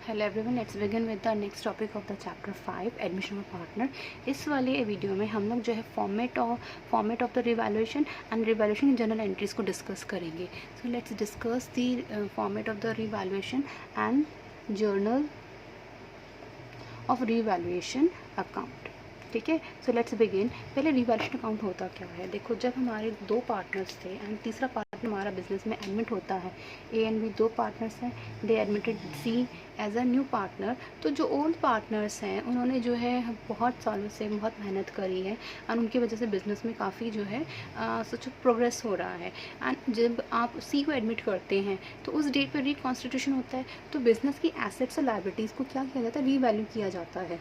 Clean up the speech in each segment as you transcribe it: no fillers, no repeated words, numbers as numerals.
Hello everyone, let's begin with the next topic of the chapter 5 admission of partner. इस वाले video में हम लोग जो है format of the revaluation and revaluation की जनरल एंट्रीज को डिस्कस करेंगे। So let's discuss the format of the revaluation and journal of revaluation account. ठीक है, सो लेट्स बिगिन। पहले रिवैल्यूएशन अकाउंट होता क्या है? देखो, जब हमारे दो पार्टनर्स थे एंड तीसरा पार्टनर हमारा बिजनेस में एडमिट होता है, ए एंड बी दो पार्टनर्स हैं, they admitted C as a new partner. तो जो ओल्ड पार्टनर्स हैं उन्होंने जो है बहुत सालों से बहुत मेहनत करी है और उनकी वजह से बिज़नेस में काफ़ी जो है सच प्रोग्रेस हो रहा है। एंड जब आप सी को एडमिट करते हैं तो उस डेट पर रिकॉन्स्टिट्यूशन होता है, तो बिज़नेस की एसेट्स और लायबिलिटीज़ को क्या किया जाता है? रीवैल्यू किया जाता है।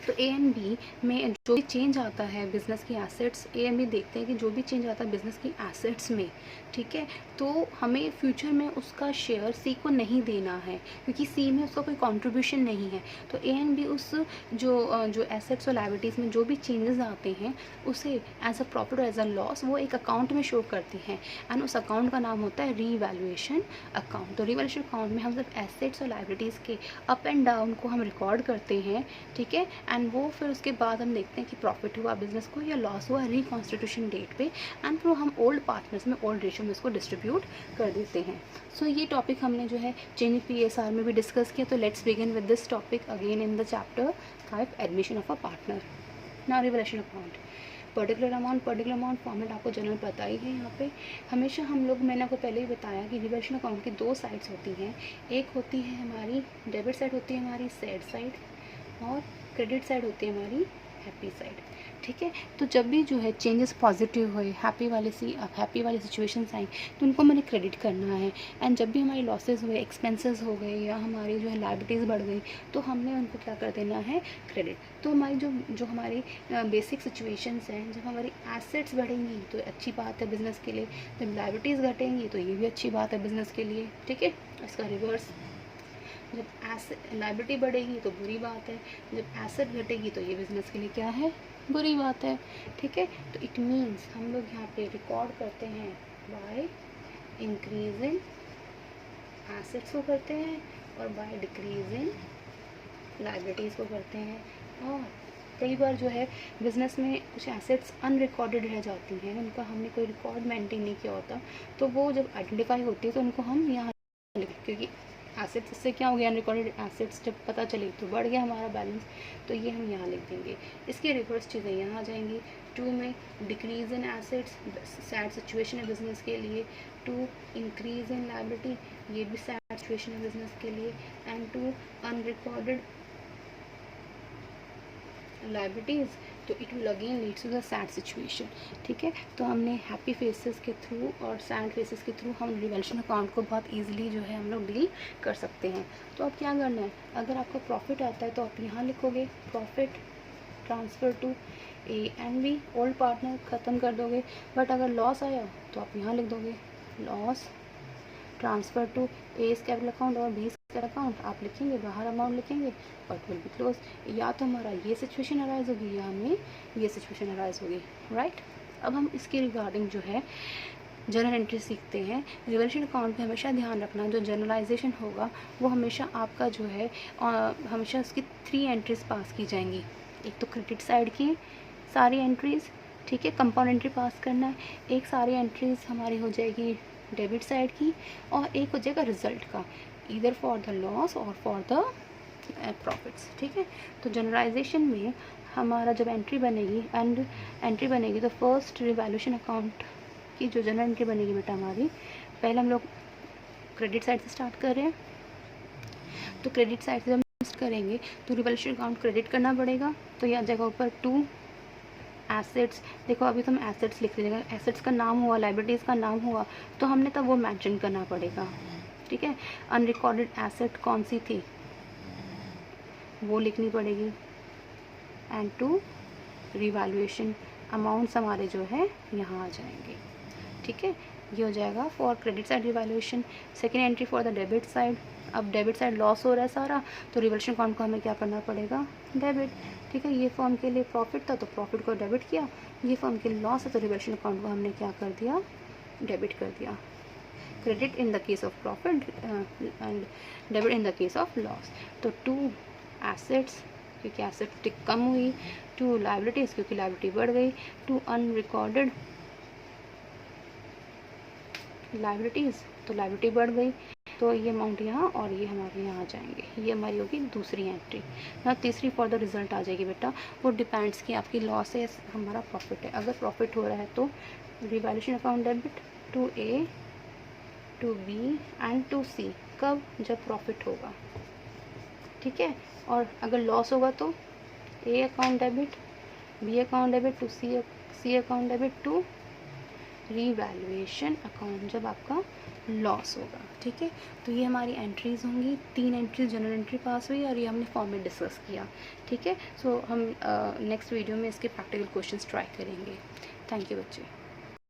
तो ए एंड बी में जो भी चेंज आता है बिज़नेस की एसेट्स, ए एंड बी देखते हैं कि जो भी चेंज आता है बिज़नेस की एसेट्स में, ठीक है, तो हमें फ्यूचर में उसका शेयर सी को नहीं देना है क्योंकि सी में उसका कोई कंट्रीब्यूशन नहीं है। तो ए एंड बी उस जो एसेट्स और लायबिलिटीज़ में जो भी चेंजेस आते हैं उसे एज अ प्रॉफिट और एज अ लॉस वो एक अकाउंट में शो करते हैं एंड उस अकाउंट का नाम होता है रीवैल्यूएशन अकाउंट। तो रीवैल्यूएशन अकाउंट में हम सिर्फ एसेट्स और लायबिलिटीज़ के अप एंड डाउन को हम रिकॉर्ड करते हैं, ठीक है, एंड वो फिर उसके बाद हम देखते हैं कि प्रॉफिट हुआ बिजनेस को या लॉस हुआ रिकॉन्स्टिट्यूशन डेट पे, एंड फिर हम ओल्ड पार्टनर्स में ओल्ड रेशियो में इसको डिस्ट्रीब्यूट कर देते हैं। सो ये टॉपिक हमने जो है चेंज PSR में भी डिस्कस किया। तो let's begin with this topic again in the chapter 5 admission of a partner. Now revaluation account, particular amount format आपको जनरल पता ही है। यहाँ पे हमेशा हम लोग, मैंने आपको पहले ही बताया कि रिवैल्यूएशन अकाउंट की दो साइड्स होती हैं। एक होती है हमारी डेबिट साइड, होती है हमारी सैड साइड, और क्रेडिट साइड होती है हमारी हैप्पी साइड। ठीक है, तो जब भी जो है चेंजेस पॉजिटिव हुए, हैप्पी वाली सिचुएशंस आई तो उनको मैंने क्रेडिट करना है। एंड जब भी हमारी लॉसेस हुए, एक्सपेंसेस हो गए या हमारी जो है लायबिलिटीज़ बढ़ गई तो हमने उनको क्या कर देना है? क्रेडिट। तो हमारी जो हमारी बेसिक सिचुएशंस हैं, जब हमारी एसेट्स बढ़ेंगी तो अच्छी बात है बिज़नेस के लिए, जब लायबिलिटीज़ घटेंगी तो ये भी अच्छी बात है बिज़नेस के लिए। ठीक है, इसका रिवर्स, जब एसेट लायबिलिटी बढ़ेगी तो बुरी बात है, जब एसेट घटेगी तो ये बिज़नेस के लिए क्या है? बुरी बात है। ठीक है, तो इट मीन्स हम लोग यहाँ पे रिकॉर्ड करते हैं बाय इंक्रीजिंग एसेट्स को करते हैं और बाय डिक्रीजिंग लायबिलिटीज़ को करते हैं। और कई बार जो है बिज़नेस में कुछ एसेट्स अनरिकॉर्डेड रह जाती हैं, उनका हमने कोई रिकॉर्ड मेंटेन नहीं किया होता, तो वो जब आइडेंटिफाई होती है तो उनको हम यहाँ लिखें, क्योंकि एसेट्स इससे क्या हो गया? अनरिकॉर्डेड एसेट्स जब पता चले तो बढ़ गया हमारा बैलेंस, तो ये हम यहाँ लिख देंगे। इसके रिवर्स चीज़ें यहाँ आ जाएंगी। 2 में decrease in assets, sad situation है बिजनेस के लिए। 2 इंक्रीज इन लायबिलिटी, ये भी सैड सिचुएशन है बिजनेस के लिए। एंड 2 अनरिकॉर्डेड लायबिलिटीज़, तो it will again leads to the sad situation. ठीक है, तो हमने हैप्पी फेसेस के थ्रू और सैड फेसेस के थ्रू हम रिवैल्यूएशन अकाउंट को बहुत इजीली जो है हम लोग डील कर सकते हैं। तो अब क्या करना है? अगर आपको प्रॉफिट आता है तो आप यहाँ लिखोगे profit transfer to A and B, old partner ख़त्म कर दोगे। बट अगर लॉस आया तो आप यहाँ लिख दोगे loss transfer to A capital account और बी कैपिटल अकाउंट। आप लिखेंगे, बाहर अमाउंट लिखेंगे और इट विल बी क्लोज। या तो हमारा ये सिचुएशन अराइज होगी या हमें ये सिचुएशन अराइज होगी, राइट। अब हम इसके रिगार्डिंग जो है जर्नल एंट्री सीखते हैं। रिवैल्यूएशन अकाउंट में हमेशा ध्यान रखना, जो जर्नलाइजेशन होगा वो हमेशा आपका जो है हमेशा उसकी 3 एंट्रीज पास की जाएंगी। एक तो क्रेडिट साइड की सारी एंट्रीज़, ठीक है, कंपाउंड एंट्री पास करना है। एक सारी एंट्रीज़ हमारी हो जाएगी डेबिट साइड की, और एक हो जाएगा रिजल्ट का, इधर फॉर द लॉस और फॉर द प्रॉफिट्स। ठीक है, तो जनरलाइजेशन में हमारा जब एंट्री बनेगी तो फर्स्ट रिवैल्यूएशन अकाउंट की जो जनरल एंट्री बनेगी बेटा हमारी, पहले हम लोग क्रेडिट साइड से स्टार्ट कर रहे हैं। तो क्रेडिट साइड से जब हम करेंगे तो रिवैल्यूएशन अकाउंट क्रेडिट करना पड़ेगा, तो यह जगह ऊपर 2 एसेट्स। देखो अभी तो हम एसेट्स लिख देंगे, एसेट्स का नाम हुआ, लायबिलिटीज़ का नाम हुआ, तो हमने तब वो मेंशन करना पड़ेगा। ठीक है, अनरिकॉर्डेड एसेट कौन सी थी वो लिखनी पड़ेगी। एंड 2 रिवैल्यूएशन अमाउंट्स हमारे जो है यहाँ आ जाएंगे। ठीक है, ये हो जाएगा for credit side revaluation. Second entry for the debit side, अब डेबिट साइड लॉस हो रहा है सारा, तो रिवैल्यूएशन अकाउंट को हमें क्या करना पड़ेगा? डेबिट। ठीक है, ये फर्म के लिए प्रॉफिट था तो प्रॉफिट को डेबिट किया, ये फर्म के लिए लॉस है तो रिवैल्यूएशन अकाउंट को हमने क्या कर दिया? डेबिट कर दिया। Credit in the case of profit and debit in the case of loss. तो टू एसेट्स क्योंकि एसेट्स कम हुई, टू लाइबिलिटीज़ क्योंकि लाइबिलिटी बढ़ गई, टू अनरिकॉर्डेड लाइबिलिटीज़ तो लाइबिलिटी बढ़ गई। तो ये अमाउंट यहाँ और ये हमारे यहाँ आ जाएंगे, ये हमारी होगी दूसरी एंट्री ना। तीसरी फॉर द रिजल्ट आ जाएगी बेटा, वो डिपेंड्स कि आपकी लॉस है हमारा प्रॉफिट है। अगर प्रॉफिट हो रहा है तो revaluation account debit to A, to B and to C. कब? जब प्रॉफिट होगा, ठीक है। और अगर लॉस होगा तो A account debit, B account debit to C account debit to revaluation account जब आपका लॉस होगा, ठीक है। तो ये हमारी एंट्रीज होंगी, 3 एंट्रीज जनरल एंट्री पास हुई और ये हमने फॉर्म में डिस्कस किया, ठीक है। सो हम नेक्स्ट वीडियो में इसके प्रैक्टिकल क्वेश्चंस ट्राई करेंगे। थैंक यू बच्चे।